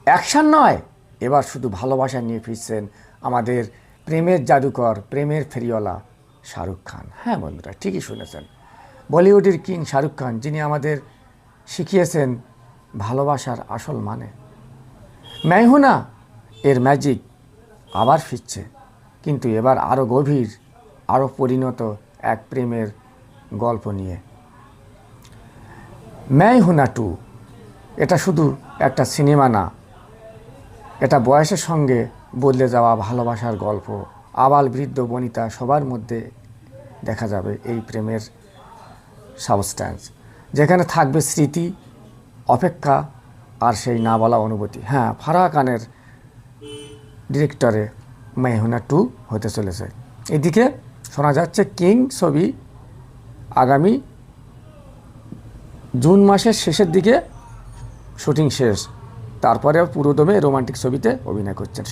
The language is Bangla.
অ্যাকশন নয়, এবার শুধু ভালোবাসা নিয়ে ফিরছেন আমাদের প্রেমের জাদুকর, প্রেমের ফেরিওয়ালা শাহরুখ খান। হ্যাঁ বন্ধুরা, ঠিকই শুনেছেন, বলিউডের কিং শাহরুখ খান, যিনি আমাদের শিখিয়েছেন ভালোবাসার আসল মানে। मैं हूं ना এর ম্যাজিক আবার ফিরছে, কিন্তু এবার আরও গভীর, আরও পরিণত এক প্রেমের গল্প নিয়ে। मैं हूं ना 2 এটা শুধু একটা সিনেমা না, এটা বয়সের সঙ্গে বদলে যাওয়া ভালোবাসার গল্প। আবাল বৃদ্ধ বনিতা সবার মধ্যে দেখা যাবে এই প্রেমের সাবস্ট্যান্স, যেখানে থাকবে স্মৃতি, অপেক্ষা আর সেই না বলা অনুভূতি। হ্যাঁ, ফারাহ খানের ডিরেক্টরে मैं हूं ना 2 হতে চলেছে। এদিকে শোনা যাচ্ছে কিং ছবি আগামী জুন মাসের শেষের দিকে শুটিং শেষ, তারপরে পুরোদমে রোমান্টিক ছবিতে অভিনয় করছেন।